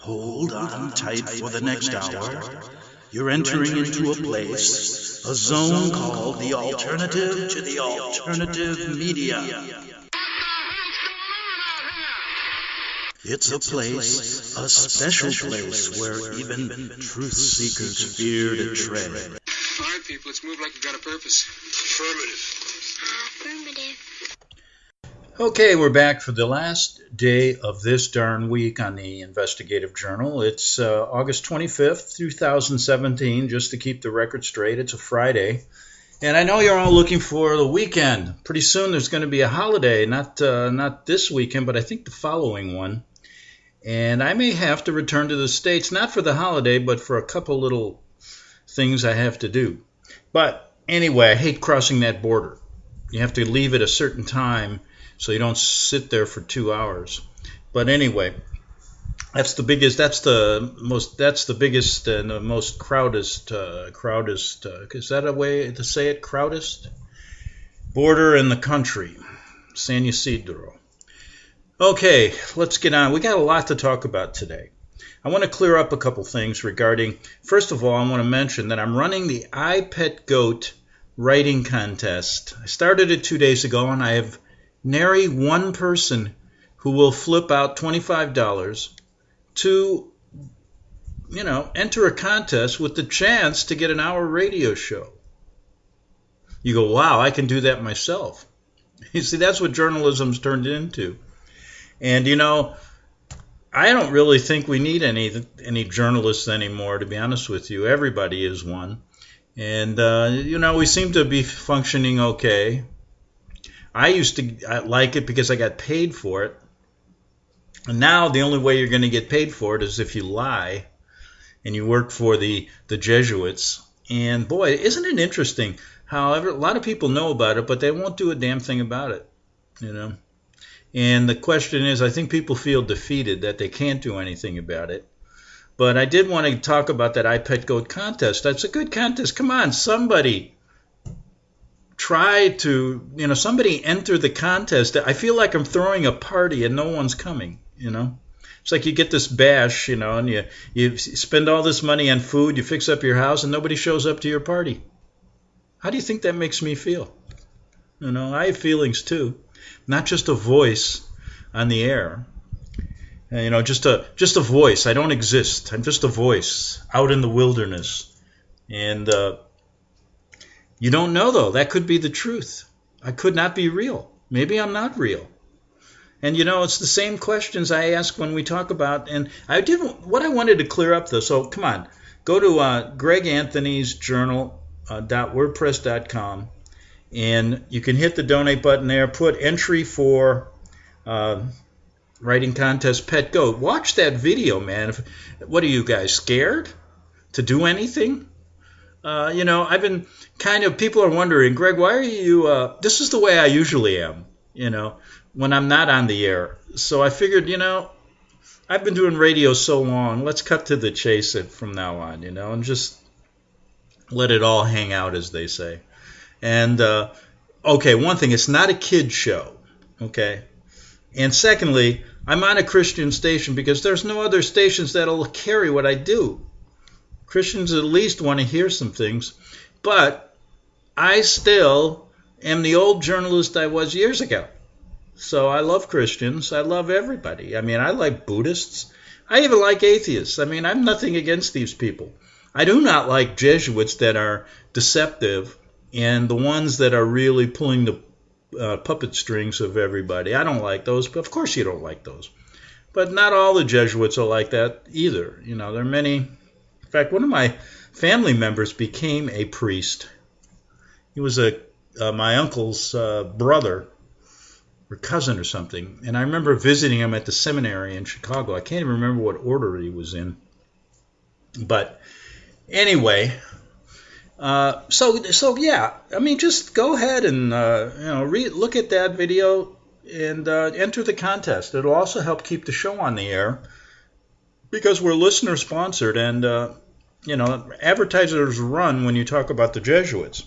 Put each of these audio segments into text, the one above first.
Hold on tight for the next hour. You're entering into a place, a zone called the alternative to the alternative media. It's a place, a special place where even truth seekers fear to tread. All right, people, let's move like we've got a purpose. Affirmative. Okay, we're back for the last day of this darn week on the Investigative Journal. It's August 25th, 2017, just to keep the record straight. It's a Friday. And I know you're all looking for the weekend. Pretty soon there's going to be a holiday, not this weekend, but I think the following one. And I may have to return to the States, not for the holiday, but for a couple little things I have to do. But anyway, I hate crossing that border. You have to leave at a certain time so you don't sit there for 2 hours. But anyway, that's the biggest and the most crowdest, is that a way to say it, crowdest? Border in the country, San Ysidro. Okay, let's get on. We got a lot to talk about today. I want to clear up a couple things regarding, first of all, I want to mention that I'm running the I Pet Goat writing contest. I started it 2 days ago, and I have nary one person who will flip out $25 to, enter a contest with the chance to get an hour radio show. You go, wow, I can do that myself. You see, that's what journalism's turned into. And, I don't really think we need any journalists anymore, to be honest with you. Everybody is one. And, we seem to be functioning okay. I used to like it because I got paid for it. And now the only way you're going to get paid for it is if you lie and you work for the Jesuits. And boy, isn't it interesting how a lot of people know about it, but they won't do a damn thing about it, And the question is, I think people feel defeated that they can't do anything about it. But I did want to talk about that I Pet Goat contest. That's a good contest. Come on, somebody try to, somebody enter the contest. I feel like I'm throwing a party and no one's coming, It's like you get this bash, and you spend all this money on food, you fix up your house, and nobody shows up to your party. How do you think that makes me feel? I have feelings too. Not just a voice on the air. Just a voice. I don't exist. I'm just a voice out in the wilderness. And you don't know, though. That could be the truth. I could not be real. Maybe I'm not real. And, it's the same questions I ask when we talk about. And what I wanted to clear up, though. So, come on. Go to greganthonysjournal.wordpress.com. And you can hit the donate button there. Put entry for writing contest Pet Goat. Watch that video, man. What are you guys, scared to do anything? I've been people are wondering, Greg, why are you, this is the way I usually am, when I'm not on the air. So I figured, I've been doing radio so long, let's cut to the chase from now on, and just let it all hang out, as they say. And, okay, one thing, it's not a kid show, okay? And secondly, I'm on a Christian station because there's no other stations that'll carry what I do. Christians at least want to hear some things, but I still am the old journalist I was years ago. So I love Christians. I love everybody. I like Buddhists. I even like atheists. I'm nothing against these people. I do not like Jesuits that are deceptive and the ones that are really pulling the puppet strings of everybody. I don't like those. But of course you don't like those. But not all the Jesuits are like that either. There are many. In fact, one of my family members became a priest. He was my uncle's brother or cousin or something. And I remember visiting him at the seminary in Chicago. I can't even remember what order he was in. But anyway, so yeah. Just go ahead and look at that video and enter the contest. It'll also help keep the show on the air because we're listener sponsored, and advertisers run when you talk about the Jesuits.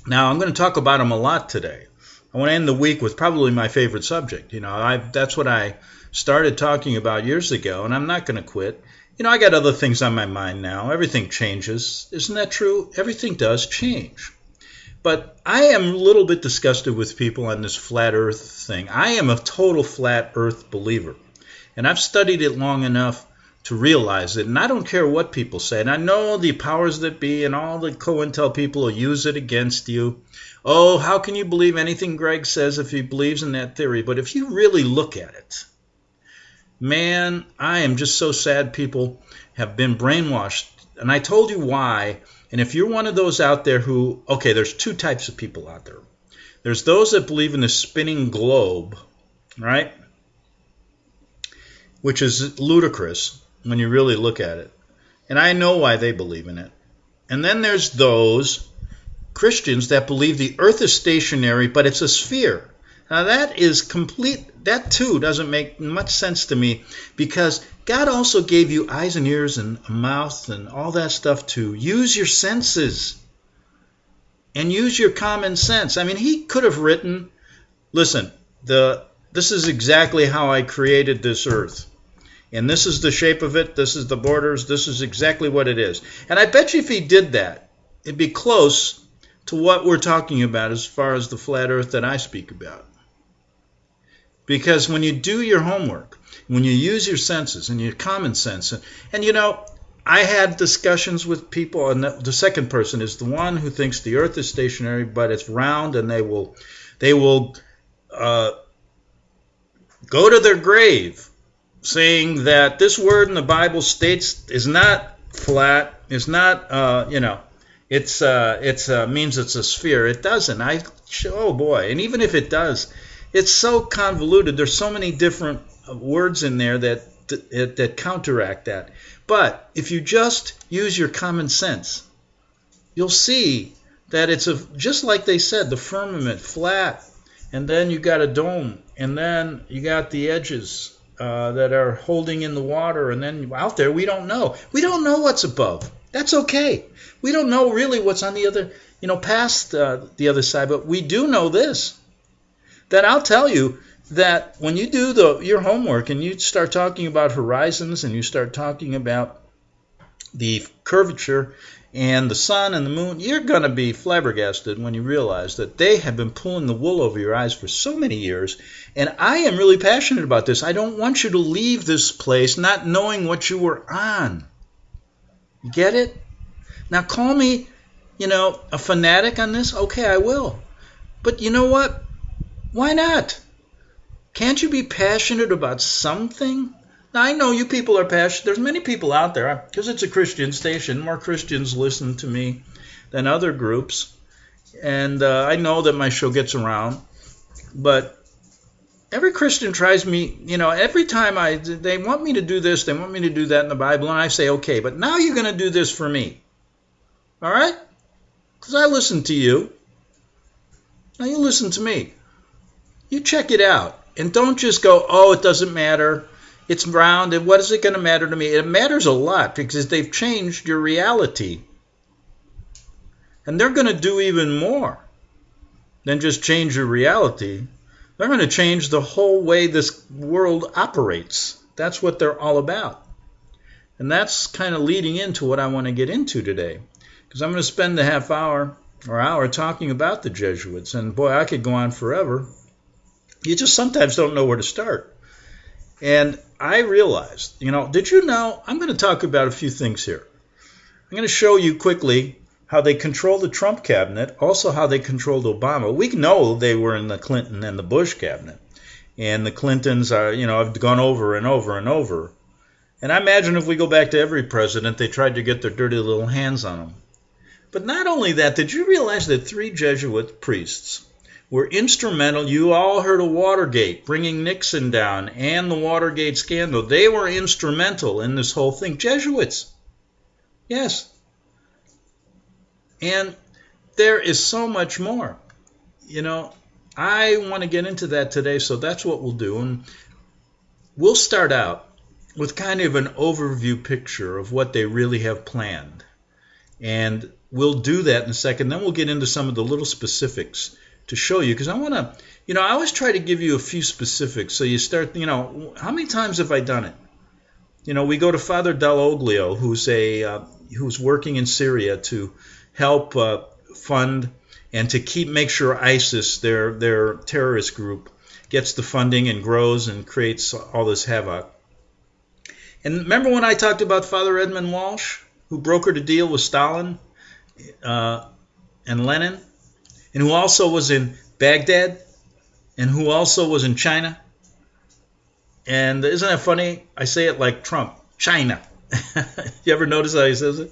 Now, I'm going to talk about them a lot today. I want to end the week with probably my favorite subject. That's what I started talking about years ago, and I'm not going to quit. I got other things on my mind now. Everything changes. Isn't that true? Everything does change. But I am a little bit disgusted with people on this flat earth thing. I am a total flat earth believer. And I've studied it long enough to realize it. And I don't care what people say. And I know the powers that be and all the COINTEL people will use it against you. Oh, how can you believe anything Greg says if he believes in that theory? But if you really look at it, man, I am just so sad people have been brainwashed. And I told you why. And if you're one of those out there who, okay, there's two types of people out there. There's those that believe in the spinning globe, right? Which is ludicrous when you really look at it. And I know why they believe in it. And then there's those Christians that believe the earth is stationary, but it's a sphere. Now that is complete, that too doesn't make much sense to me, because God also gave you eyes and ears and a mouth and all that stuff to use your senses and use your common sense. I mean, he could have written, listen, this is exactly how I created this earth. And this is the shape of it, this is the borders, this is exactly what it is. And I bet you if he did that, it'd be close to what we're talking about as far as the flat earth that I speak about. Because when you do your homework, when you use your senses and your common sense, and I had discussions with people, and the second person is the one who thinks the earth is stationary, but it's round, and they will go to their grave saying that this word in the Bible states is not flat, is not, it means it's a sphere. It doesn't. Oh boy. And even if it does, it's so convoluted. There's so many different words in there that counteract that. But if you just use your common sense, you'll see that it's just like they said, the firmament, flat, and then you got a dome, and then you got the edges that are holding in the water, and then out there we don't know. We don't know what's above. That's okay. We don't know really what's on the other, past the other side, but we do know this, that I'll tell you that when you do your homework and you start talking about horizons and you start talking about the curvature and the sun and the moon, you're going to be flabbergasted when you realize that they have been pulling the wool over your eyes for so many years. And I am really passionate about this. I don't want you to leave this place not knowing what you were on. You get it? Now call me, a fanatic on this. Okay, I will. But you know what? Why not? Can't you be passionate about something? Now, I know you people are passionate. There's many people out there, because it's a Christian station. More Christians listen to me than other groups. And I know that my show gets around. But every Christian tries me, every time they want me to do this, they want me to do that in the Bible, and I say, okay, but now you're going to do this for me. All right? Because I listen to you. Now you listen to me. You check it out. And don't just go, oh, it doesn't matter. It's round, and what is it going to matter to me? It matters a lot, because they've changed your reality. And they're going to do even more than just change your reality. They're going to change the whole way this world operates. That's what they're all about. And that's kind of leading into what I want to get into today. Because I'm going to spend a half hour or hour talking about the Jesuits. And boy, I could go on forever. You just sometimes don't know where to start. And I realized, did you know, I'm going to talk about a few things here. I'm going to show you quickly how they control the Trump cabinet, also how they controlled Obama. We know they were in the Clinton and the Bush cabinet. And the Clintons are, have gone over and over and over. And I imagine if we go back to every president, they tried to get their dirty little hands on them. But not only that, did you realize that 3 Jesuit priests were instrumental? You all heard of Watergate, bringing Nixon down, and the Watergate scandal. They were instrumental in this whole thing. Jesuits. Yes. And there is so much more. I want to get into that today, so that's what we'll do. And we'll start out with kind of an overview picture of what they really have planned. And we'll do that in a second. Then we'll get into some of the little specifics to show you, because I want to, I always try to give you a few specifics. So you start, how many times have I done it? We go to Father Dall'Oglio, who's working in Syria to help fund and to make sure ISIS, their terrorist group, gets the funding and grows and creates all this havoc. And remember when I talked about Father Edmund Walsh, who brokered a deal with Stalin and Lenin, and who also was in Baghdad, and who also was in China? And isn't that funny? I say it like Trump, China. You ever notice how he says it?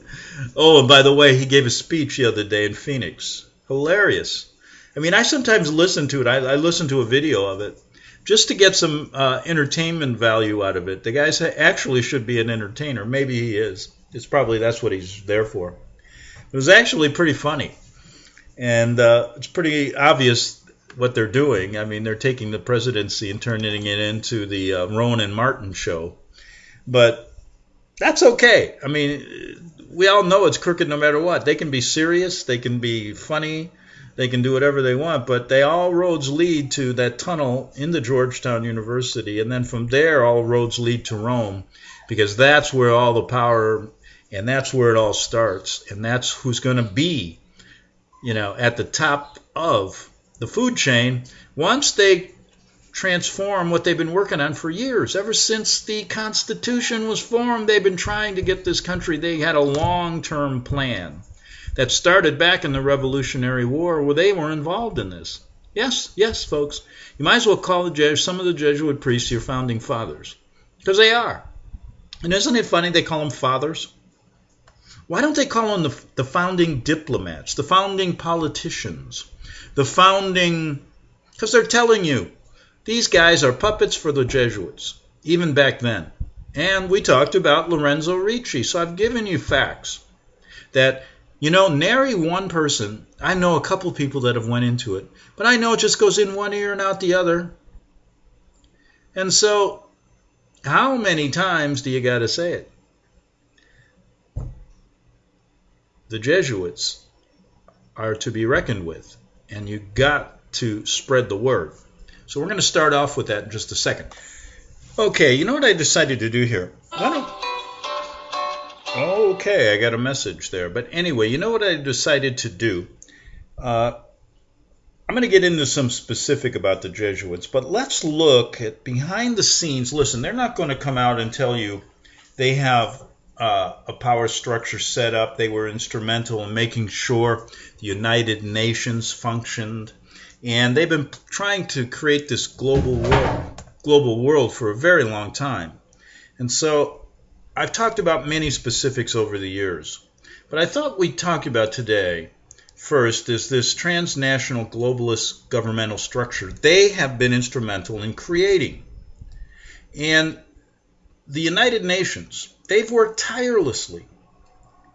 Oh, and by the way, he gave a speech the other day in Phoenix. Hilarious. I mean, I sometimes listen to it. I listen to a video of it just to get some entertainment value out of it. The guy actually should be an entertainer. Maybe he is. That's what he's there for. It was actually pretty funny. And it's pretty obvious what they're doing. I mean, they're taking the presidency and turning it into the Rowan and Martin show. But that's okay. I mean, we all know it's crooked no matter what. They can be serious. They can be funny. They can do whatever they want. But all roads lead to that tunnel into Georgetown University. And then from there, all roads lead to Rome, because that's where all the power, and that's where it all starts. And that's who's going to be, at the top of the food chain once they transform what they've been working on for years. Ever since the Constitution was formed, they've been trying to get this country. They had a long-term plan that started back in the Revolutionary War, where they were involved in this. Yes, folks. You might as well call some of the Jesuit priests your founding fathers, because they are. And isn't it funny they call them fathers? Why don't they call them the founding diplomats, the founding politicians, the founding... Because they're telling you, these guys are puppets for the Jesuits, even back then. And we talked about Lorenzo Ricci, so I've given you facts that, nary one person, I know a couple people that have went into it, but I know it just goes in one ear and out the other. And so, how many times do you got to say it? The Jesuits are to be reckoned with, and you got to spread the word. So we're going to start off with that in just a second. Okay, you know what I decided to do here? Okay, I got a message there. But anyway, you know what I decided to do? I'm going to get into some specific about the Jesuits, but let's look at behind the scenes. Listen, they're not going to come out and tell you they have a power structure set up. They were instrumental in making sure the United Nations functioned. And they've been trying to create this global world for a very long time. And so I've talked about many specifics over the years. But I thought we'd talk about today, first, is this transnational globalist governmental structure they have been instrumental in creating. And the United Nations, they've worked tirelessly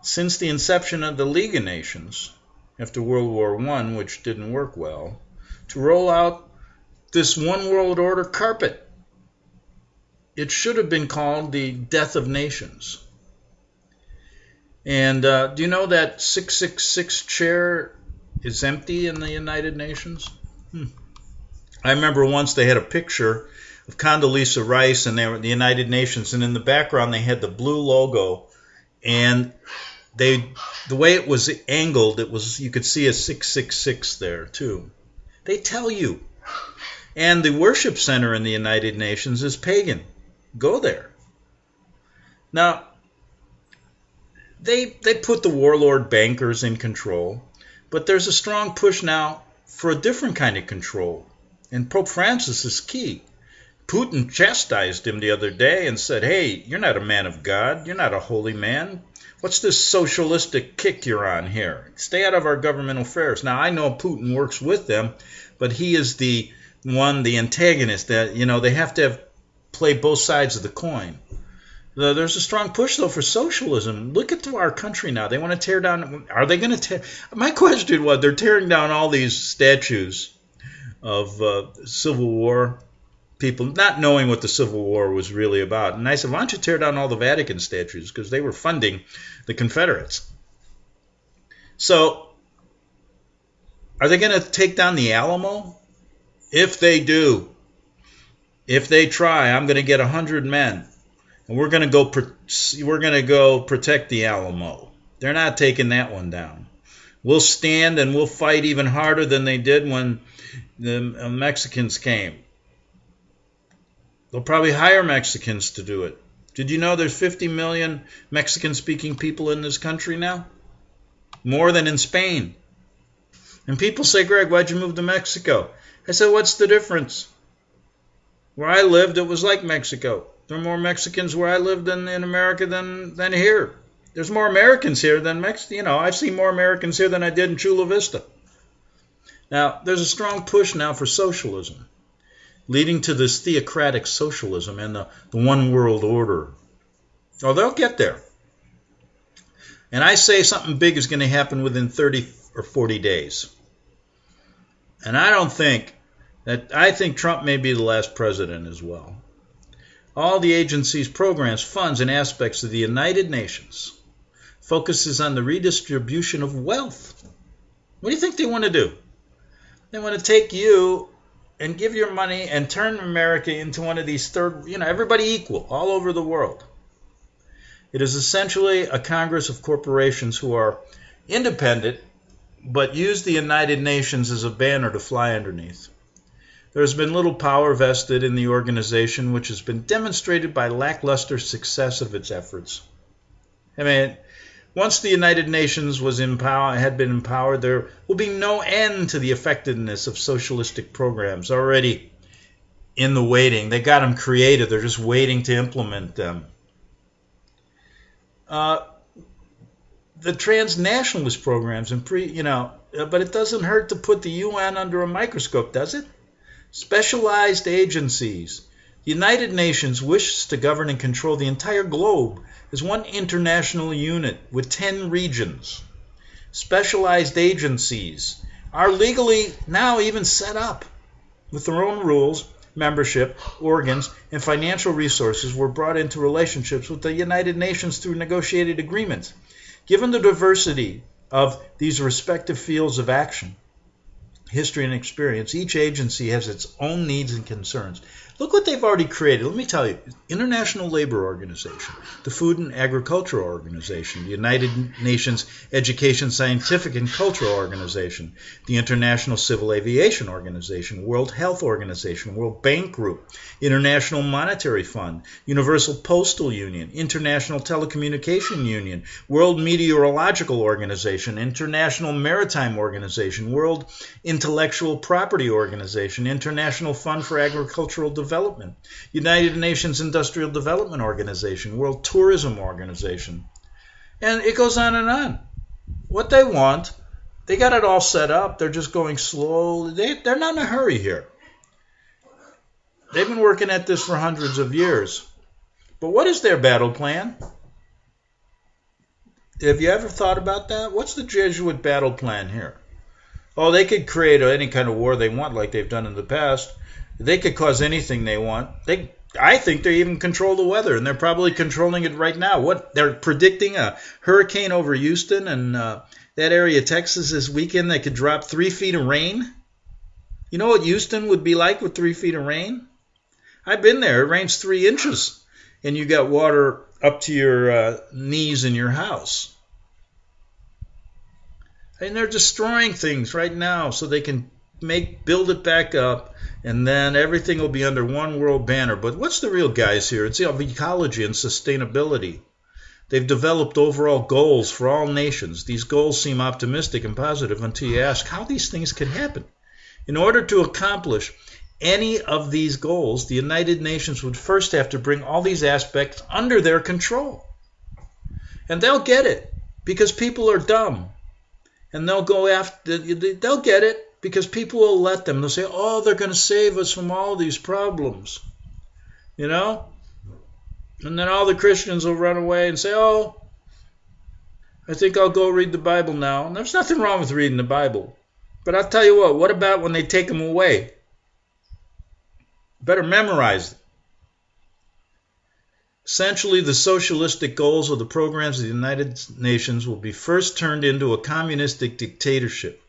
since the inception of the League of Nations after World War I, which didn't work well, to roll out this one world order carpet. It should have been called the Death of Nations. And do you know that 666 chair is empty in the United Nations? I remember once they had a picture of Condoleezza Rice and they were at the United Nations, and in the background they had the blue logo, and the way it was angled, you could see a 666 there too. They tell you. And the worship center in the United Nations is pagan. Go there. Now, they put the warlord bankers in control, but there's a strong push now for a different kind of control. And Pope Francis is key. Putin chastised him the other day and said, hey, you're not a man of God. You're not a holy man. What's this socialistic kick you're on here? Stay out of our government affairs. Now, I know Putin works with them, but he is the antagonist that, they have to play both sides of the coin. There's a strong push, though, for socialism. Look at our country now. They want to tear down. Are they going to tear? My question was, they're tearing down all these statues of Civil War people, not knowing what the Civil War was really about. And I said, why don't you tear down all the Vatican statues? Because they were funding the Confederates. So Are they going to take down the Alamo? If they do, if they try, I'm going to get 100 men, and we're going to go protect the Alamo. They're not taking that one down. We'll stand and we'll fight even harder than they did when the Mexicans came. They'll probably hire Mexicans to do it. Did you know there's 50 million Mexican-speaking people in this country now? More than in Spain. And people say, Greg, why'd you move to Mexico? I said, what's the difference? Where I lived, it was like Mexico. There are more Mexicans where I lived in America than here. There's more Americans here than Mexicans. I've seen more Americans here than I did in Chula Vista. Now, there's a strong push now for socialism, leading to this theocratic socialism and the one world order. Oh, they'll get there. And I say something big is going to happen within 30 or 40 days. And I think Trump may be the last president as well. All the agencies, programs, funds, and aspects of the United Nations focuses on the redistribution of wealth. What do you think they want to do? They want to take you and give your money and turn America into one of these everybody equal all over the world. It is essentially a Congress of corporations who are independent, but use the United Nations as a banner to fly underneath. There has been little power vested in the organization, which has been demonstrated by lackluster success of its efforts. I mean, once the United Nations had been empowered, there will be no end to the effectiveness of socialistic programs already in the waiting. They got them created. They're just waiting to implement them. The transnationalist programs but it doesn't hurt to put the UN under a microscope, does it? Specialized agencies. The United Nations wishes to govern and control the entire globe as one international unit with 10 regions. Specialized agencies are legally now even set up with their own rules, membership, organs, and financial resources were brought into relationships with the United Nations through negotiated agreements. Given the diversity of these respective fields of action, history, and experience, each agency has its own needs and concerns. Look what they've already created. Let me tell you, International Labor Organization, the Food and Agricultural Organization, the United Nations Education, Scientific, and Cultural Organization, the International Civil Aviation Organization, World Health Organization, World Bank Group, International Monetary Fund, Universal Postal Union, International Telecommunication Union, World Meteorological Organization, International Maritime Organization, World Intellectual Property Organization, International Fund for Agricultural Development, United Nations Industrial Development Organization, World Tourism Organization. And it goes on and on. What they want, they got it all set up. They're just going slowly. They're not in a hurry here. They've been working at this for hundreds of years. But what is their battle plan? Have you ever thought about that? What's the Jesuit battle plan here? Oh, they could create any kind of war they want like they've done in the past. They could cause anything they want. I think they even control the weather, and they're probably controlling it right now. They're predicting a hurricane over Houston and that area of Texas this weekend that could drop 3 feet of rain. You know what Houston would be like with 3 feet of rain? I've been there. It rains 3 inches, and you got water up to your knees in your house. And they're destroying things right now so they can build it back up, and then everything will be under one world banner. But what's the real guys here? It's of ecology and sustainability. They've developed overall goals for all nations. These goals seem optimistic and positive until you ask how these things can happen. In order to accomplish any of these goals, the United Nations would first have to bring all these aspects under their control. And they'll get it because people are dumb. And they'll get it because people will let them. They'll say, oh, they're going to save us from all these problems. And then all the Christians will run away and say, oh, I think I'll go read the Bible now. And there's nothing wrong with reading the Bible. But I'll tell you what about when they take them away? Better memorize it. Essentially, the socialistic goals of the programs of the United Nations will be first turned into a communistic dictatorship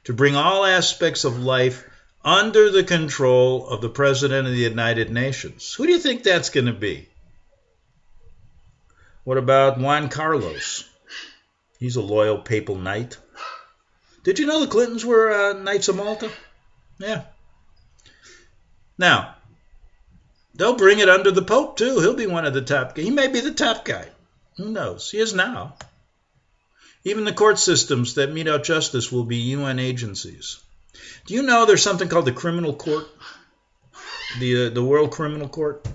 to bring all aspects of life under the control of the President of the United Nations. Who do you think that's going to be? What about Juan Carlos? He's a loyal papal knight. Did you know the Clintons were Knights of Malta? Yeah. Now, they'll bring it under the Pope, too. He'll be one of the top guys. He may be the top guy. Who knows? He is now. Even the court systems that mete out justice will be UN agencies. Do you know there's something called the Criminal Court? The World Criminal Court?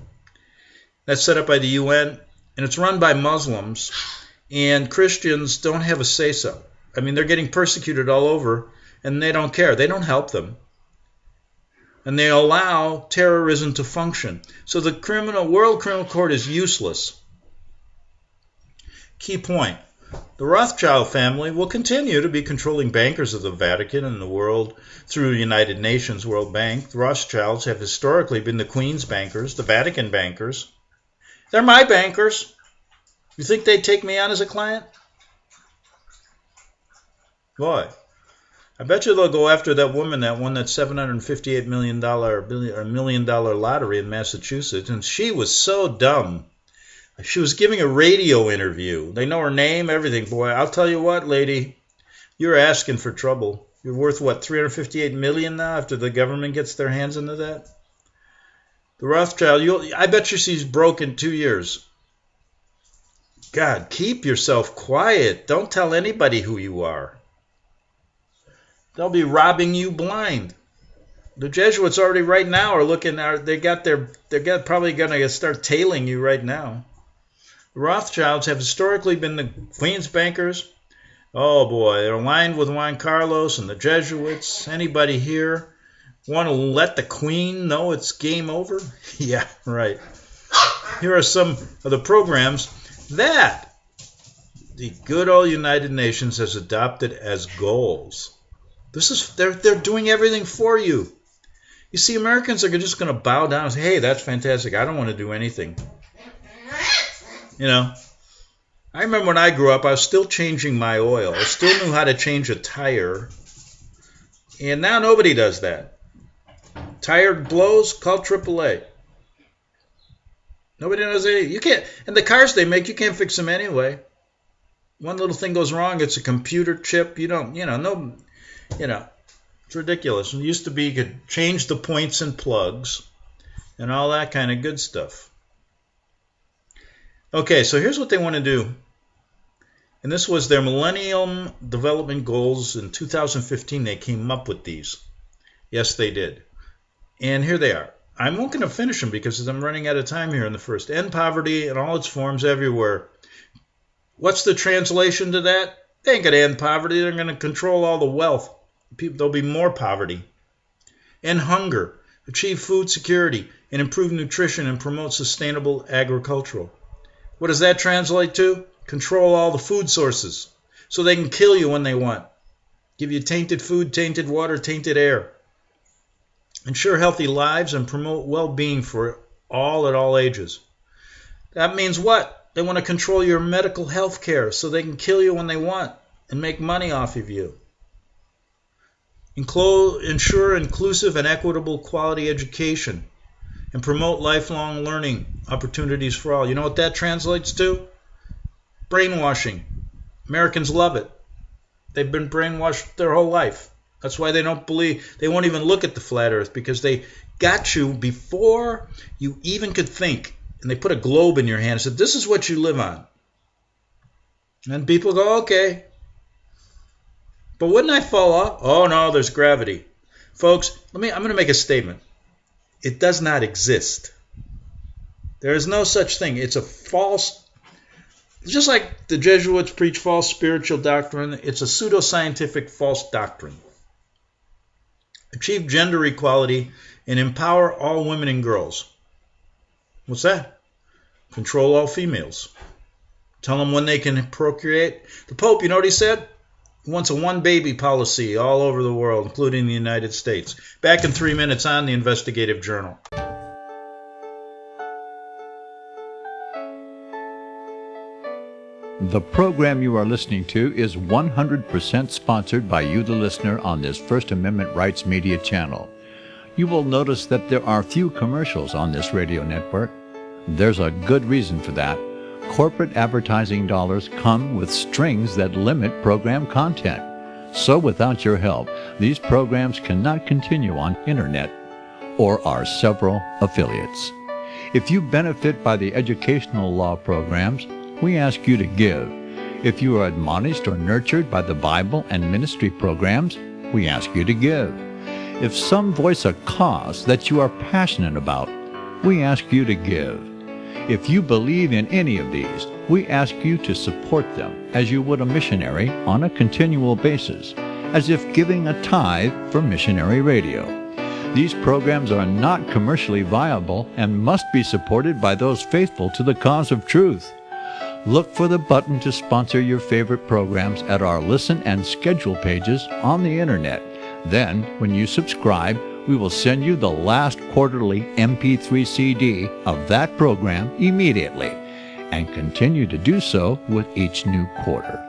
That's set up by the UN, and it's run by Muslims, and Christians don't have a say-so. I mean, they're getting persecuted all over, and they don't care. They don't help them. And they allow terrorism to function. So the World Criminal Court is useless. Key point. The Rothschild family will continue to be controlling bankers of the Vatican and the world through the United Nations World Bank. The Rothschilds have historically been the Queen's bankers, the Vatican bankers. They're my bankers. You think they'd take me on as a client? Boy, I bet you they'll go after that woman that won that $758 million lottery in Massachusetts, and she was so dumb. She was giving a radio interview. They know her name, everything. Boy, I'll tell you what, lady, you're asking for trouble. You're worth, what, $358 million now after the government gets their hands into that? The Rothschild, I bet you she's broke in 2 years. God, keep yourself quiet. Don't tell anybody who you are. They'll be robbing you blind. The Jesuits already right now are looking. They're probably going to start tailing you right now. The Rothschilds have historically been the Queen's bankers. Oh boy, they're aligned with Juan Carlos and the Jesuits. Anybody here want to let the Queen know it's game over? Yeah, right. Here are some of the programs that the good old United Nations has adopted as goals. They're doing everything for you. You see, Americans are just going to bow down and say, hey, that's fantastic. I don't want to do anything. You know, I remember when I grew up, I was still changing my oil. I still knew how to change a tire. And now nobody does that. Tire blows, call AAA. Nobody knows anything. You can't, and the cars they make, you can't fix them anyway. One little thing goes wrong, it's a computer chip. It's ridiculous. It used to be you could change the points and plugs and all that kind of good stuff. Okay, so here's what they want to do. And this was their Millennium Development Goals in 2015. They came up with these. Yes, they did. And here they are. I'm not going to finish them because I'm running out of time here in the first. End poverty in all its forms everywhere. What's the translation to that? They ain't going to end poverty. They're going to control all the wealth. There'll be more poverty. End hunger. Achieve food security and improve nutrition and promote sustainable agricultural. What does that translate to? Control all the food sources so they can kill you when they want. Give you tainted food, tainted water, tainted air. Ensure healthy lives and promote well-being for all at all ages. That means what? They want to control your medical health care so they can kill you when they want and make money off of you. Ensure inclusive and equitable quality education and promote lifelong learning opportunities for all. You know what that translates to? Brainwashing. Americans love it. They've been brainwashed their whole life. That's why they don't believe, they won't even look at the flat earth because they got you before you even could think. And they put a globe in your hand and said, this is what you live on. And people go, okay. But wouldn't I fall off? Oh no, there's gravity. Folks, I'm going to make a statement. It does not exist. There is no such thing. It's a false, just like the Jesuits preach false spiritual doctrine, it's a pseudoscientific false doctrine. Achieve gender equality and empower all women and girls. What's that? Control all females. Tell them when they can procreate. The Pope, you know what he said? He wants a one-baby policy all over the world, including the United States. Back in 3 minutes on the Investigative Journal. The program you are listening to is 100% sponsored by you, the listener, on this First Amendment Rights Media channel. You will notice that there are few commercials on this radio network. There's a good reason for that. Corporate advertising dollars come with strings that limit program content. So without your help, these programs cannot continue on internet or our several affiliates. If you benefit by the educational law programs, we ask you to give. If you are admonished or nurtured by the Bible and ministry programs, we ask you to give. If some voice a cause that you are passionate about, we ask you to give. If you believe in any of these, we ask you to support them as you would a missionary on a continual basis, as if giving a tithe for missionary radio. These programs are not commercially viable and must be supported by those faithful to the cause of truth. Look for the button to sponsor your favorite programs at our listen and schedule pages on the internet. Then, when you subscribe, we will send you the last quarterly MP3 CD of that program immediately, and continue to do so with each new quarter.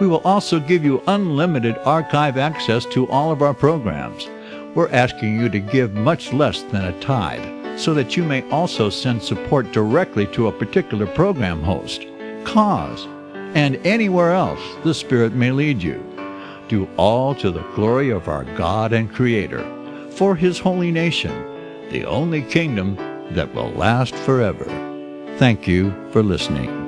We will also give you unlimited archive access to all of our programs. We're asking you to give much less than a tithe, so that you may also send support directly to a particular program host, cause, and anywhere else the Spirit may lead you. Do all to the glory of our God and Creator, for His holy nation, the only kingdom that will last forever. Thank you for listening.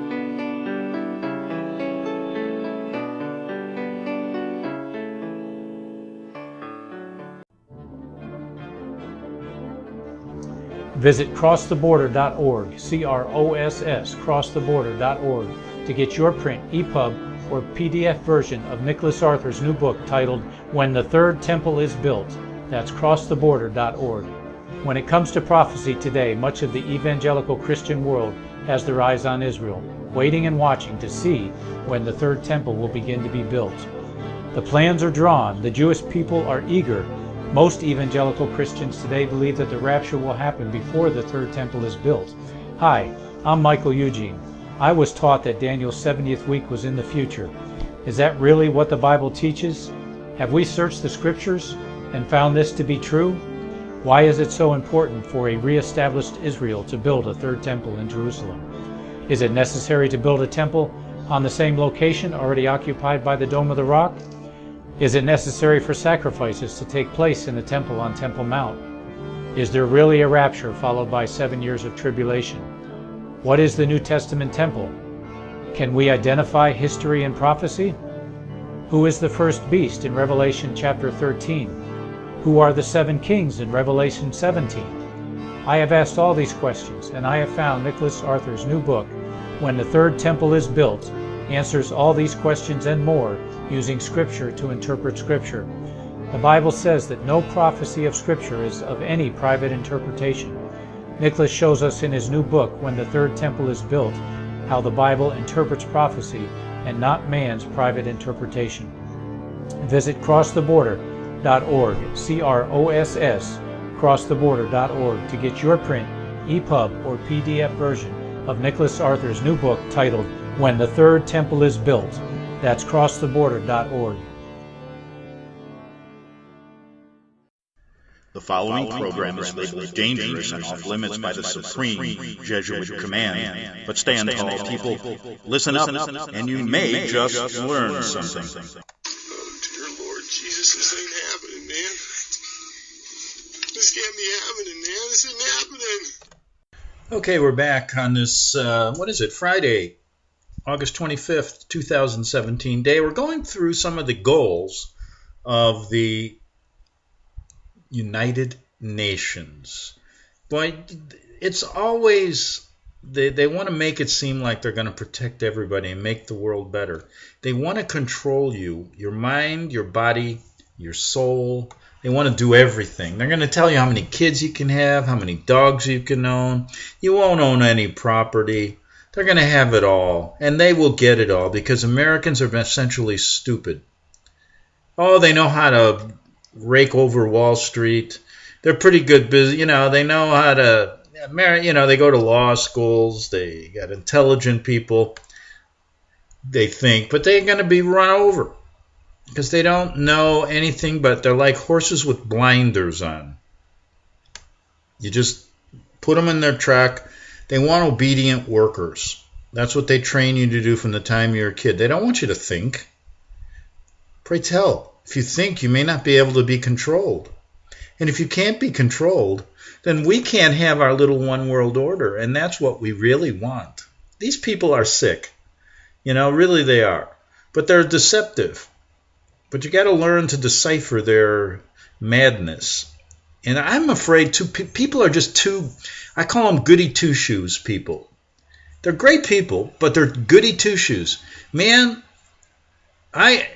Visit crosstheborder.org, CROSS, crosstheborder.org, to get your print, EPUB, or PDF version of Nicholas Arthur's new book titled When the Third Temple is Built. That's crosstheborder.org. When it comes to prophecy today, much of the evangelical Christian world has their eyes on Israel, waiting and watching to see when the third temple will begin to be built. The plans are drawn. The Jewish people are eager. Most evangelical Christians today believe that the rapture will happen before the third temple is built. Hi, I'm Michael Eugene. I was taught that Daniel's 70th week was in the future. Is that really what the Bible teaches? Have we searched the scriptures and found this to be true? Why is it so important for a re-established Israel to build a third temple in Jerusalem? Is it necessary to build a temple on the same location already occupied by the Dome of the Rock? Is it necessary for sacrifices to take place in the temple on Temple Mount? Is there really a rapture followed by 7 years of tribulation? What is the New Testament temple? Can we identify history and prophecy? Who is the first beast in Revelation chapter 13? Who are the 7 kings in Revelation 17? I have asked all these questions, and I have found Nicholas Arthur's new book, When the Third Temple is Built, answers all these questions and more using Scripture to interpret Scripture. The Bible says that no prophecy of Scripture is of any private interpretation. Nicholas shows us in his new book, When the Third Temple is Built, how the Bible interprets prophecy and not man's private interpretation. Visit crosstheborder.org, CROSS, crosstheborder.org, to get your print, EPUB, or PDF version of Nicholas Arthur's new book titled When the Third Temple is Built. That's crosstheborder.org. The following program is labeled dangerous and off limits by the supreme Jesuit command. But stand tall, people. Listen up, and you may just learn something. Oh, dear Lord Jesus, this ain't happening, man. This can't be happening, man. This isn't happening. Okay, we're back on this, Friday, August 25th, 2017 day. We're going through some of the goals of the United Nations. Boy, it's always, they want to make it seem like they're going to protect everybody and make the world better. They want to control you, your mind, your body, your soul. They want to do everything. They're going to tell you how many kids you can have, how many dogs you can own. You won't own any property. They're going to have it all, and they will get it all because Americans are essentially stupid. Oh, they know how to rake over Wall Street. They're pretty good business. They know how to, they go to law schools. They got intelligent people. they think, but they're going to be run over because they don't know anything, but they're like horses with blinders on. You just put them in their track. They want obedient workers. That's what they train you to do from the time you're a kid. They don't want you to think. Pray tell, if you think, you may not be able to be controlled. And if you can't be controlled, then we can't have our little one world order, and that's what we really want. These people are sick. Really they are. But they're deceptive. But you got to learn to decipher their madness. And I'm afraid people are just too, I call them goody two-shoes people. They're great people, but they're goody two-shoes. Man,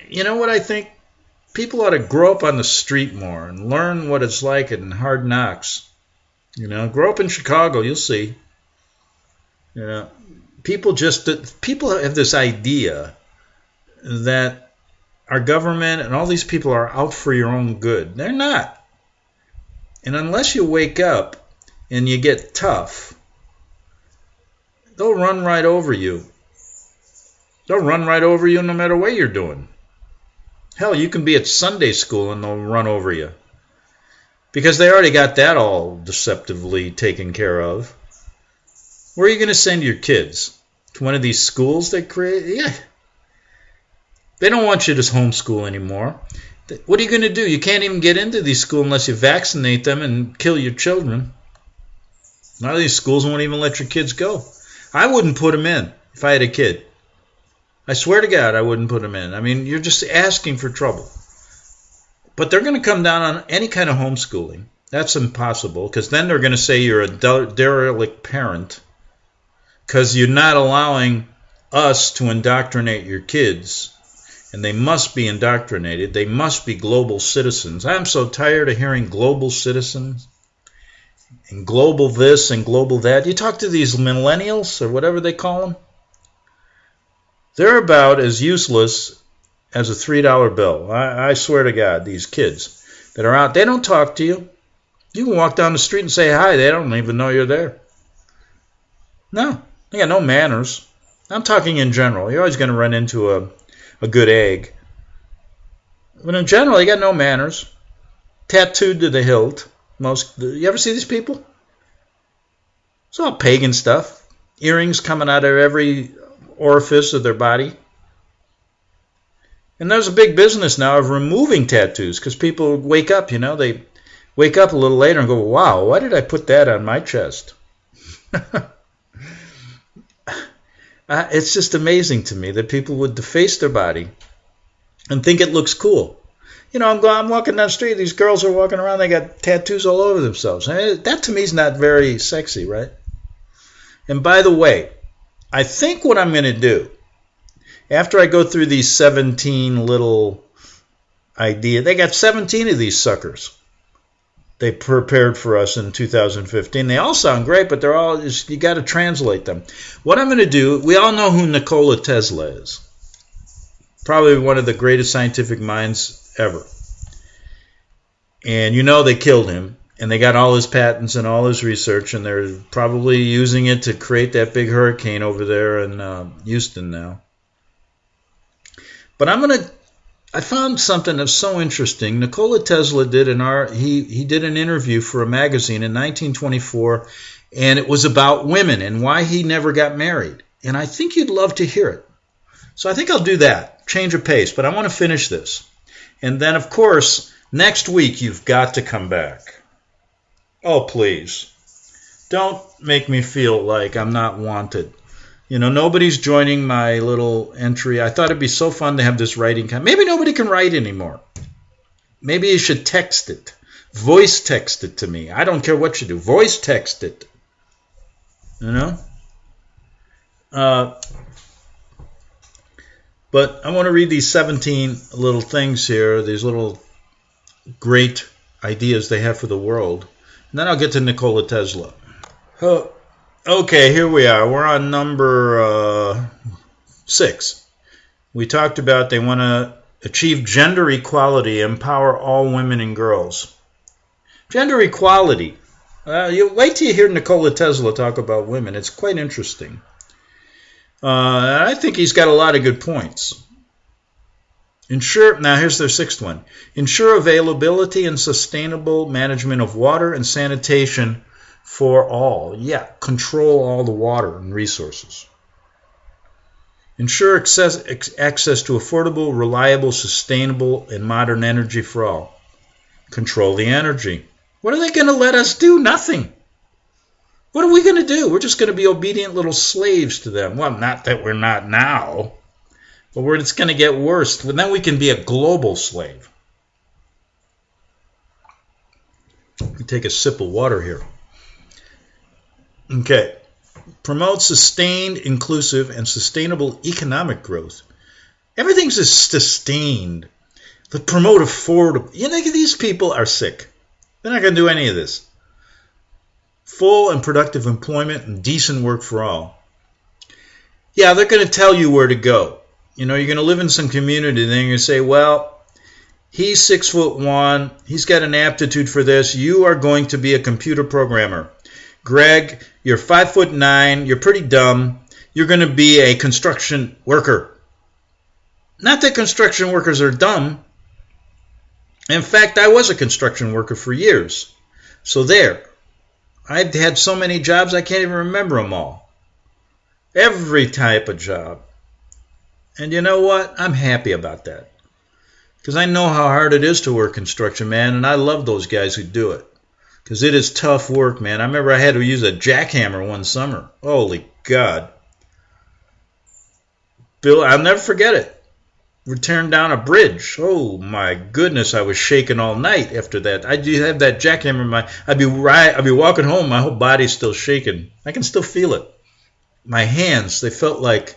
you know what I think? People ought to grow up on the street more and learn what it's like in Hard Knocks. Grow up in Chicago, you'll see. People have this idea that our government and all these people are out for your own good. They're not. And unless you wake up and you get tough, they'll run right over you. They'll run right over you no matter what you're doing. Hell, you can be at Sunday school and they'll run over you. Because they already got that all deceptively taken care of. Where are you going to send your kids? To one of these schools they create? Yeah. They don't want you to homeschool anymore. What are you going to do? You can't even get into these schools unless you vaccinate them and kill your children. A lot of these schools won't even let your kids go. I wouldn't put them in if I had a kid. I swear to God, I wouldn't put them in. I mean, you're just asking for trouble. But they're going to come down on any kind of homeschooling. That's impossible, because then they're going to say you're a derelict parent because you're not allowing us to indoctrinate your kids. And they must be indoctrinated. They must be global citizens. I'm so tired of hearing global citizens and global this and global that. You talk to these millennials or whatever they call them. They're about as useless as a $3 bill. I swear to God, these kids that are out, they don't talk to you. You can walk down the street and say hi. They don't even know you're there. No, they got no manners. I'm talking in general. You're always going to run into a good egg. But in general, they got no manners. Tattooed to the hilt. You ever see these people? It's all pagan stuff. Earrings coming out of every orifice of their body. And there's a big business now of removing tattoos because people wake up, they wake up a little later and go, wow, why did I put that on my chest? It's just amazing to me that people would deface their body and think it looks cool. I'm walking down the street, these girls are walking around, they got tattoos all over themselves. That to me is not very sexy, right? And by the way, I think what I'm going to do, after I go through these 17 little ideas, they got 17 of these suckers they prepared for us in 2015. They all sound great, but they're all, you got to translate them. What I'm going to do, we all know who Nikola Tesla is. Probably one of the greatest scientific minds ever. And they killed him. And they got all his patents and all his research, and they're probably using it to create that big hurricane over there in Houston now. But I found something that's so interesting. Nikola Tesla did he did an interview for a magazine in 1924, and it was about women and why he never got married. And I think you'd love to hear it. So I think I'll do that, change of pace, but I want to finish this. And then, of course, next week you've got to come back. Oh, please. Don't make me feel like I'm not wanted. Nobody's joining my little entry. I thought it'd be so fun to have this writing. Maybe nobody can write anymore. Maybe you should text it. Voice text it to me. I don't care what you do. Voice text it. But I want to read these 17 little things here, these little great ideas they have for the world. And then I'll get to Nikola Tesla. Okay, here we are. We're on number 6. We talked about they want to achieve gender equality, empower all women and girls. Gender equality. You wait till you hear Nikola Tesla talk about women. It's quite interesting. I think he's got a lot of good points. Now here's their sixth one. Ensure availability and sustainable management of water and sanitation for all. Yeah, control all the water and resources. Ensure access to affordable, reliable, sustainable, and modern energy for all. Control the energy. What are they going to let us do? Nothing. What are we going to do? We're just going to be obedient little slaves to them. Well, not that we're not now, but it's going to get worse. But then we can be a global slave. Let me take a sip of water here. Okay. Promote sustained, inclusive, and sustainable economic growth. Everything's sustained. Promote affordable. These people are sick. They're not going to do any of this. Full and productive employment and decent work for all. Yeah, they're going to tell you where to go. You're going to live in some community, and then you're going to say, well, he's 6'1", he's got an aptitude for this, you are going to be a computer programmer. Greg, you're 5'9", you're pretty dumb, you're going to be a construction worker. Not that construction workers are dumb. In fact, I was a construction worker for years. So there. I've had so many jobs I can't even remember them all. Every type of job. And you know what? I'm happy about that. Because I know how hard it is to work construction, man, and I love those guys who do it. Because it is tough work, man. I remember I had to use a jackhammer one summer. Holy God. Bill, I'll never forget it. We're tearing down a bridge. Oh my goodness, I was shaking all night after that. I do have that jackhammer. I'd be walking home, my whole body's still shaking. I can still feel it. My hands, they felt like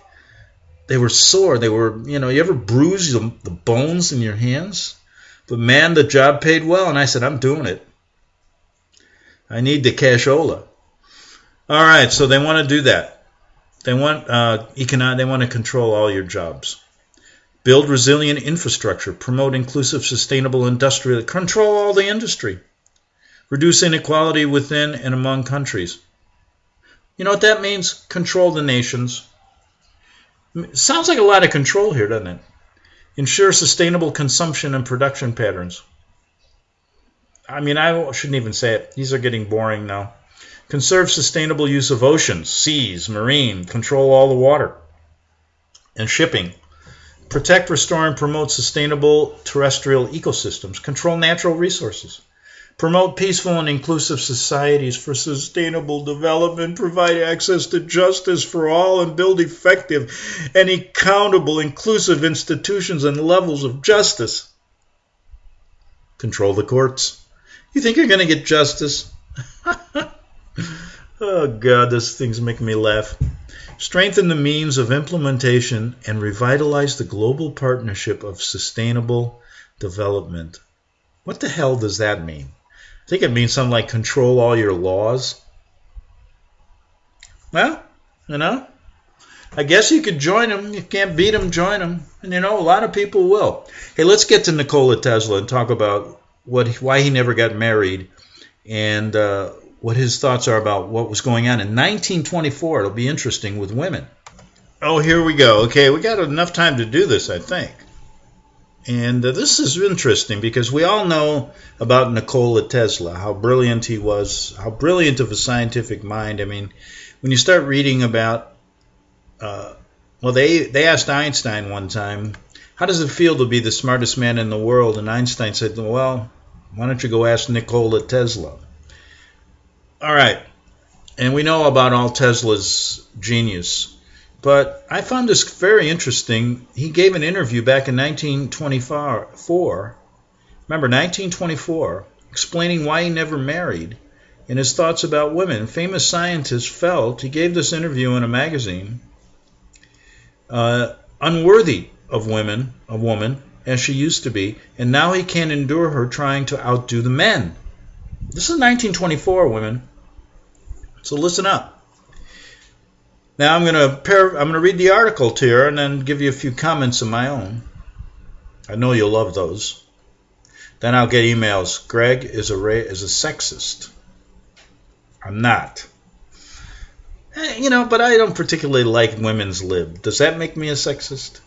they were sore. They were, you ever bruise the bones in your hands? But man, the job paid well, and I said, I'm doing it. I need the cashola. All right, so they want to do that. They want they want to control all your jobs. Build resilient infrastructure. Promote inclusive, sustainable industrial. Control all the industry. Reduce inequality within and among countries. You know what that means? Control the nations. Sounds like a lot of control here, doesn't it? Ensure sustainable consumption and production patterns. I shouldn't even say it. These are getting boring now. Conserve sustainable use of oceans, seas, marine. Control all the water. And shipping. Protect, restore, and promote sustainable terrestrial ecosystems. Control natural resources. Promote peaceful and inclusive societies for sustainable development. Provide access to justice for all and build effective and accountable, inclusive institutions and levels of justice. Control the courts. You think you're going to get justice? Oh, God, this thing's making me laugh. Strengthen the means of implementation and revitalize the global partnership of sustainable development. What the hell does that mean? I think it means something like control all your laws. Well, I guess you could join them. You can't beat them, join them. And a lot of people will. Hey, let's get to Nikola Tesla and talk about why he never got married and what his thoughts are about what was going on in 1924. It'll be interesting with women. Oh, here we go. Okay, we got enough time to do this, I think. And this is interesting because we all know about Nikola Tesla, how brilliant he was, how brilliant of a scientific mind. When you start reading about, they asked Einstein one time, how does it feel to be the smartest man in the world? And Einstein said, well, why don't you go ask Nikola Tesla? All right, and we know about all Tesla's genius, but I found this very interesting. He gave an interview back in 1924, remember 1924, explaining why he never married and his thoughts about women. Famous scientists felt, he gave this interview in a magazine, unworthy of a woman, as she used to be, and now he can't endure her trying to outdo the men. This is 1924, women. So listen up. Now I'm going to read the article to you and then give you a few comments of my own. I know you'll love those. Then I'll get emails. Greg is a sexist. I'm not. But I don't particularly like women's lib. Does that make me a sexist?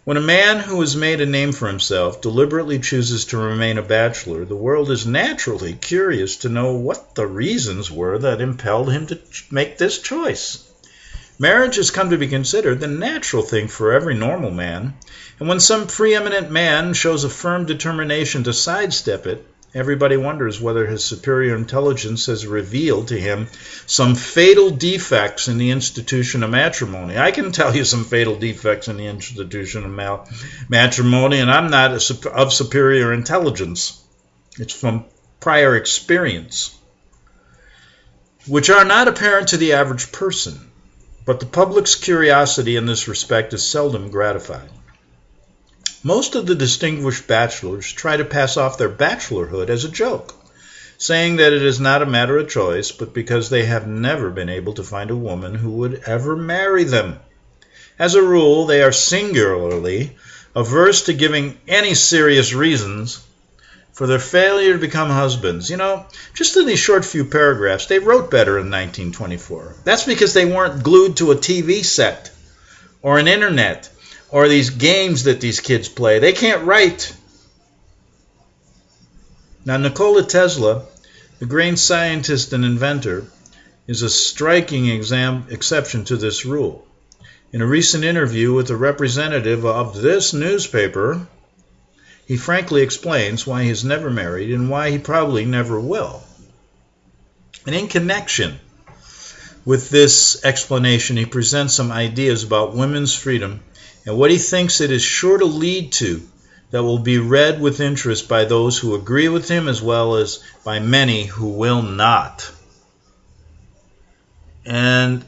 When a man who has made a name for himself deliberately chooses to remain a bachelor, the world is naturally curious to know what the reasons were that impelled him to make this choice. Marriage has come to be considered the natural thing for every normal man, and when some preeminent man shows a firm determination to sidestep it, everybody wonders whether his superior intelligence has revealed to him some fatal defects in the institution of matrimony. I can tell you some fatal defects in the institution of matrimony, and I'm not of superior intelligence. It's from prior experience, which are not apparent to the average person. But the public's curiosity in this respect is seldom gratified. Most of the distinguished bachelors try to pass off their bachelorhood as a joke, saying that it is not a matter of choice, but because they have never been able to find a woman who would ever marry them. As a rule, they are singularly averse to giving any serious reasons for their failure to become husbands. Just in these short few paragraphs, they wrote better in 1924. That's because they weren't glued to a TV set or an internet or these games that these kids play. They can't write. Now, Nikola Tesla, the great scientist and inventor, is a striking exception to this rule. In a recent interview with a representative of this newspaper, he frankly explains why he's never married and why he probably never will. And in connection with this explanation, he presents some ideas about women's freedom and what he thinks it is sure to lead to that will be read with interest by those who agree with him as well as by many who will not. And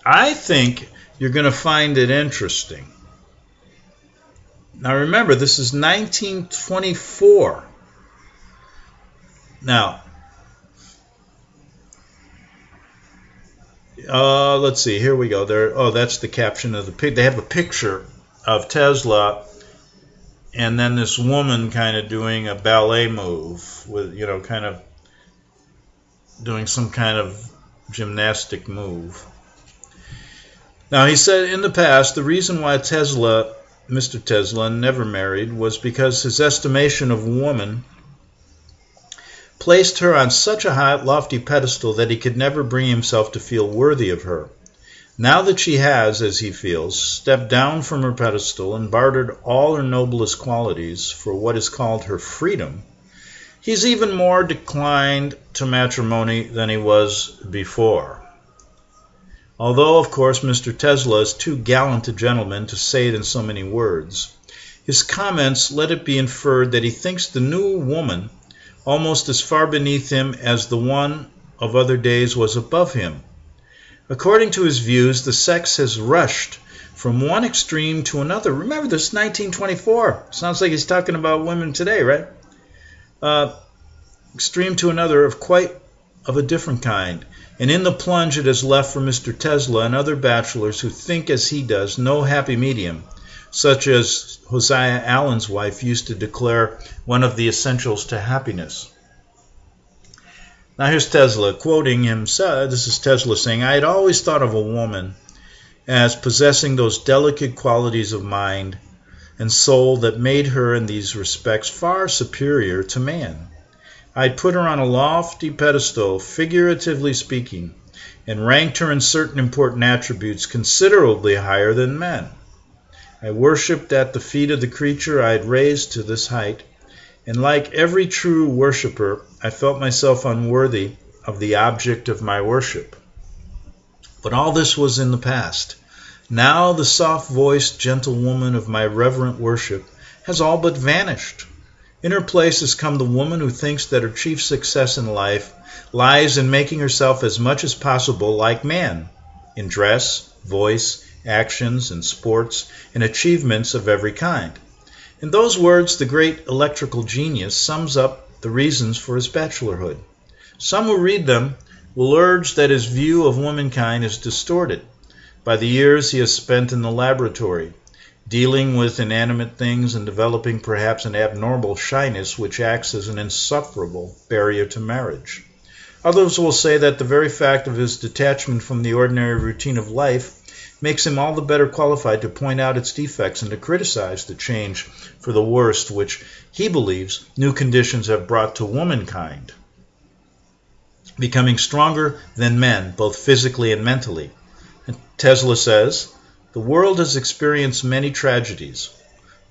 I think you're going to find it interesting. Now remember, this is 1924. Now, let's see, here we go. That's the caption of the picture. They have a picture of Tesla and then this woman kind of doing a ballet move with, kind of doing some kind of gymnastic move. Now, he said in the past, the reason why Mr. Tesla never married was because his estimation of woman placed her on such a high, lofty pedestal that he could never bring himself to feel worthy of her. Now that she has, as he feels, stepped down from her pedestal and bartered all her noblest qualities for what is called her freedom, he's even more declined to matrimony than he was before. Although, of course, Mr. Tesla is too gallant a gentleman to say it in so many words, his comments let it be inferred that he thinks the new woman almost as far beneath him as the one of other days was above him. According to his views, the sex has rushed from one extreme to another. Remember, this is 1924. Sounds like he's talking about women today, right? Extreme to another of quite of a different kind. And in the plunge it has left for Mr. Tesla and other bachelors who think as he does no happy medium, such as Hosea Allen's wife used to declare one of the essentials to happiness. Now here's Tesla quoting himself. This is Tesla saying, I had always thought of a woman as possessing those delicate qualities of mind and soul that made her in these respects far superior to man. I'd put her on a lofty pedestal, figuratively speaking, and ranked her in certain important attributes considerably higher than men. I worshipped at the feet of the creature I had raised to this height, and like every true worshipper, I felt myself unworthy of the object of my worship. But all this was in the past. Now the soft-voiced gentlewoman of my reverent worship has all but vanished. In her place has come the woman who thinks that her chief success in life lies in making herself as much as possible like man, in dress, voice, actions, and sports, and achievements of every kind. In those words, the great electrical genius sums up the reasons for his bachelorhood. Some who read them will urge that his view of womankind is distorted by the years he has spent in the laboratory, dealing with inanimate things and developing perhaps an abnormal shyness which acts as an insufferable barrier to marriage. Others will say that the very fact of his detachment from the ordinary routine of life makes him all the better qualified to point out its defects and to criticize the change for the worst which he believes new conditions have brought to womankind, becoming stronger than men, both physically and mentally. And Tesla says, the world has experienced many tragedies,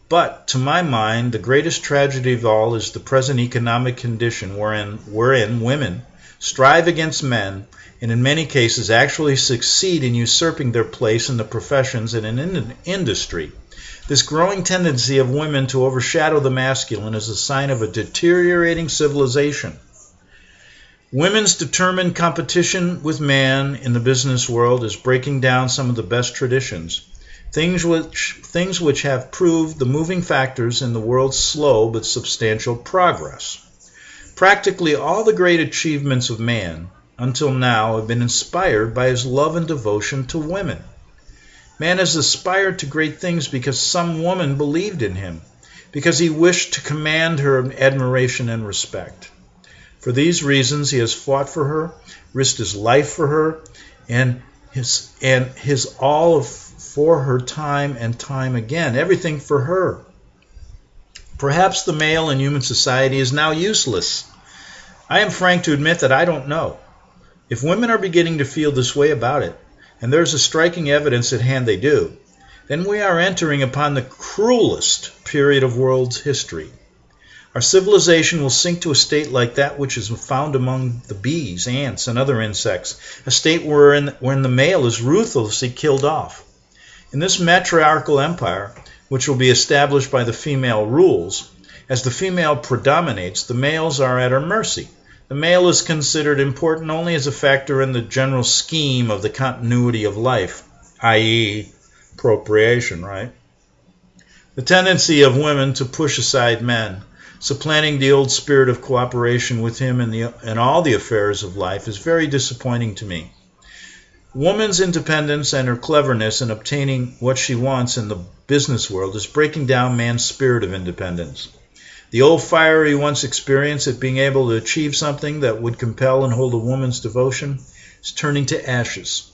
but to my mind, the greatest tragedy of all is the present economic condition wherein women strive against men and in many cases actually succeed in usurping their place in the professions and in industry. This growing tendency of women to overshadow the masculine is a sign of a deteriorating civilization. Women's determined competition with man in the business world is breaking down some of the best traditions, things which have proved the moving factors in the world's slow but substantial progress. Practically all the great achievements of man until now have been inspired by his love and devotion to women. Man has aspired to great things because some woman believed in him, because he wished to command her admiration and respect. For these reasons he has fought for her, risked his life for her, and his all for her time and time again, everything for her. Perhaps the male in human society is now useless. I am frank to admit that I don't know. If women are beginning to feel this way about it, and there is a striking evidence at hand they do, then we are entering upon the cruelest period of world's history. Our civilization will sink to a state like that which is found among the bees, ants, and other insects, a state wherein the male is ruthlessly killed off. In this matriarchal empire, which will be established by the female rules, as the female predominates, the males are at her mercy. The male is considered important only as a factor in the general scheme of the continuity of life, i.e., procreation, right? The tendency of women to push aside men, supplanting the old spirit of cooperation with him in all the affairs of life, is very disappointing to me. Woman's independence and her cleverness in obtaining what she wants in the business world is breaking down man's spirit of independence. The old fire he once experienced at being able to achieve something that would compel and hold a woman's devotion is turning to ashes.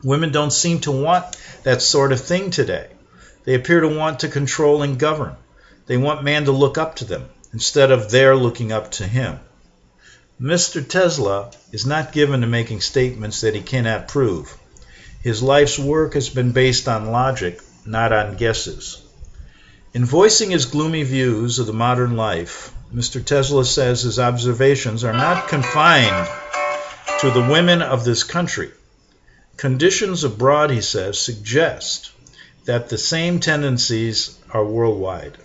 Women don't seem to want that sort of thing today. They appear to want to control and govern. They want man to look up to them instead of their looking up to him. Mr. Tesla is not given to making statements that he cannot prove. His life's work has been based on logic, not on guesses. In voicing his gloomy views of the modern life, Mr. Tesla says his observations are not confined to the women of this country. Conditions abroad, he says, suggest that the same tendencies are worldwide.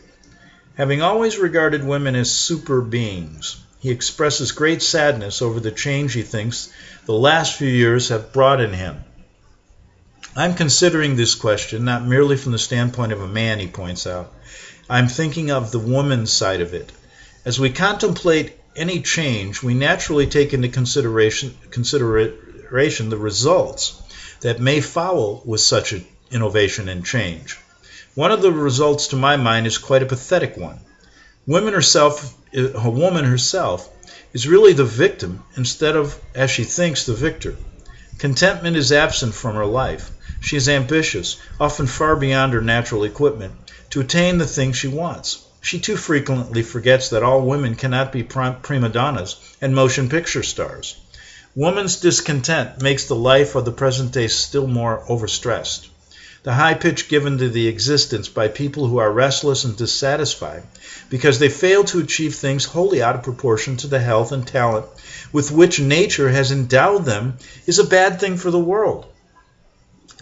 Having always regarded women as super beings, he expresses great sadness over the change he thinks the last few years have brought in him. I'm considering this question not merely from the standpoint of a man, he points out. I'm thinking of the woman's side of it. As we contemplate any change, we naturally take into consideration the results that may follow with such an innovation and change. One of the results, to my mind, is quite a pathetic one. A woman herself is really the victim instead of, as she thinks, the victor. Contentment is absent from her life. She is ambitious, often far beyond her natural equipment, to attain the thing she wants. She too frequently forgets that all women cannot be prima donnas and motion picture stars. Woman's discontent makes the life of the present day still more overstressed. The high pitch given to the existence by people who are restless and dissatisfied because they fail to achieve things wholly out of proportion to the health and talent with which nature has endowed them is a bad thing for the world.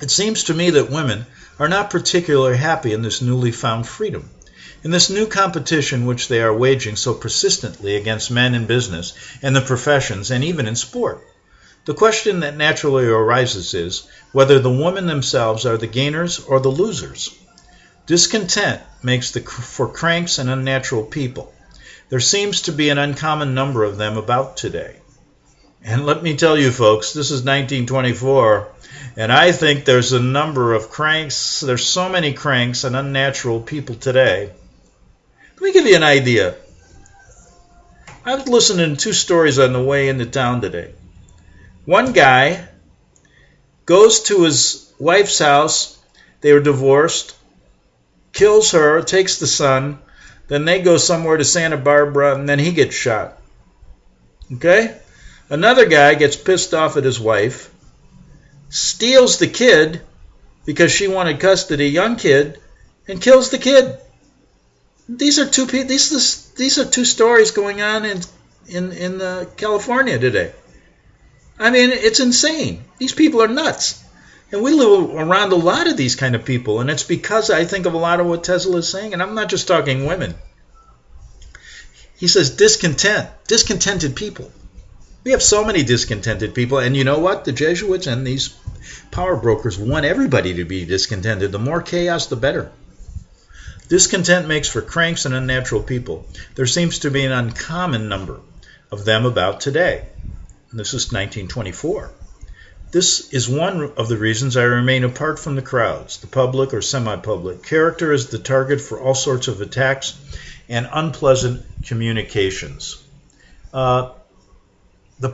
It seems to me that women are not particularly happy in this newly found freedom, in this new competition which they are waging so persistently against men in business and the professions and even in sport. The question that naturally arises is whether the women themselves are the gainers or the losers. Discontent makes for cranks and unnatural people. There seems to be an uncommon number of them about today. And let me tell you folks, this is 1924, and I think there's a number of cranks, there's so many cranks and unnatural people today. Let me give you an idea. I was listening to two stories on the way into town today. One guy goes to his wife's house. They were divorced. Kills her, takes the son. Then they go somewhere to Santa Barbara, and then he gets shot. Okay? Another guy gets pissed off at his wife, steals the kid because she wanted custody, young kid, and kills the kid. These are two stories going on in California today. I mean, it's insane. These people are nuts. And we live around a lot of these kind of people, and it's because I think of a lot of what Tesla is saying, and I'm not just talking women. He says discontented people. We have so many discontented people, and you know what? The Jesuits and these power brokers want everybody to be discontented. The more chaos, the better. Discontent makes for cranks and unnatural people. There seems to be an uncommon number of them about today. This is 1924. This is one of the reasons I remain apart from the crowds, the public or semi-public. Character is the target for all sorts of attacks and unpleasant communications. The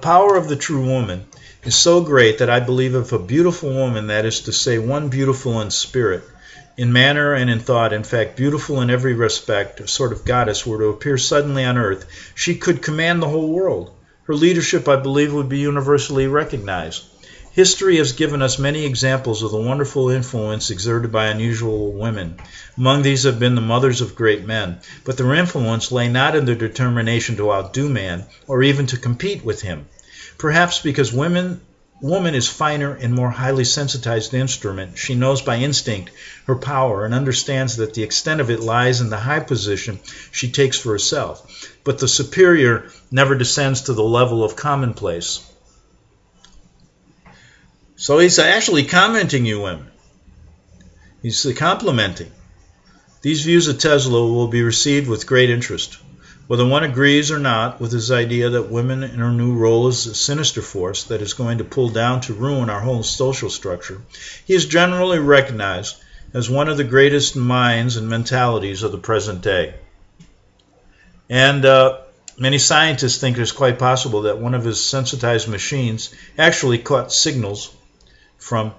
power of the true woman is so great that I believe if a beautiful woman, that is to say, one beautiful in spirit, in manner and in thought, in fact, beautiful in every respect, a sort of goddess, were to appear suddenly on earth, she could command the whole world. Her leadership, I believe, would be universally recognized. History has given us many examples of the wonderful influence exerted by unusual women. Among these have been the mothers of great men, but their influence lay not in their determination to outdo man, or even to compete with him. Perhaps because woman is finer and more highly sensitized instrument. She knows by instinct her power and understands that the extent of it lies in the high position she takes for herself. But the superior never descends to the level of commonplace. So he's actually commenting, you women. He's complimenting. These views of Tesla will be received with great interest. Whether one agrees or not with his idea that women in her new role is a sinister force that is going to pull down to ruin our whole social structure, he is generally recognized as one of the greatest minds and mentalities of the present day. And many scientists think it's quite possible that one of his sensitized machines actually caught signals from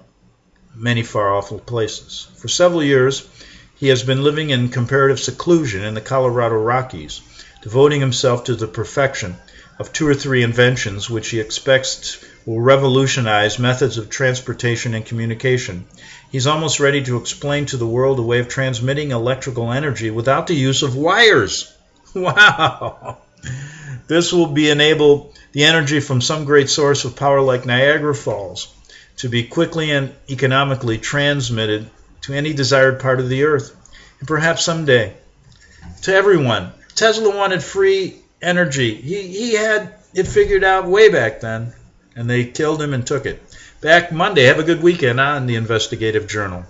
many far-off places. For several years, he has been living in comparative seclusion in the Colorado Rockies, devoting himself to the perfection of 2 or 3 inventions which he expects will revolutionize methods of transportation and communication. He's almost ready to explain to the world a way of transmitting electrical energy without the use of wires. Wow! This will enable the energy from some great source of power like Niagara Falls to be quickly and economically transmitted to any desired part of the earth, and perhaps someday to everyone. Tesla wanted free energy. He had it figured out way back then, and they killed him and took it. Back Monday. Have a good weekend on the Investigative Journal.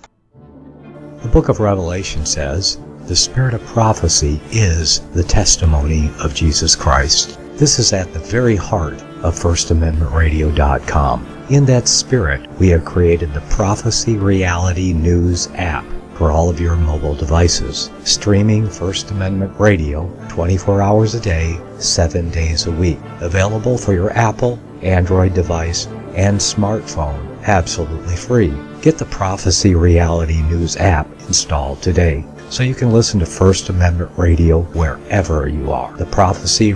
The book of Revelation says, "The spirit of prophecy is the testimony of Jesus Christ." This is at the very heart of FirstAmendmentRadio.com. In that spirit, we have created the Prophecy Reality News app for all of your mobile devices, streaming First Amendment Radio 24 hours a day, 7 days a week. Available for your Apple, Android device, and smartphone, absolutely free. Get the Prophecy Reality News app installed today so you can listen to First Amendment Radio wherever you are. The Prophecy.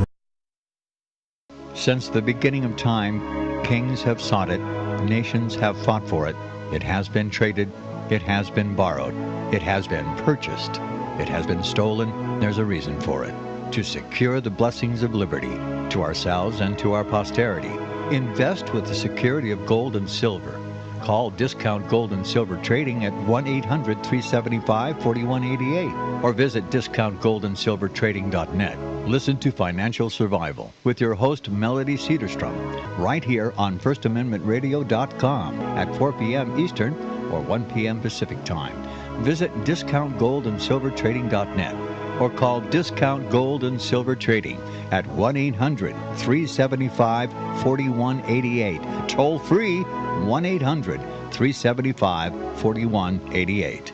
Since the beginning of time, kings have sought it, nations have fought for it. It has been traded, it has been borrowed, it has been purchased, it has been stolen. There's a reason for it. To secure the blessings of liberty to ourselves and to our posterity. Invest with the security of gold and silver. Call Discount Gold and Silver Trading at 1-800-375-4188 or visit discountgoldandsilvertrading.net. Listen to Financial Survival with your host Melody Cedarstrom right here on FirstAmendmentRadio.com at 4 p.m. Eastern or 1 p.m. Pacific Time. Visit discountgoldandsilvertrading.net or call Discount Gold and Silver Trading at 1-800-375-4188. Toll free 1-800-375-4188.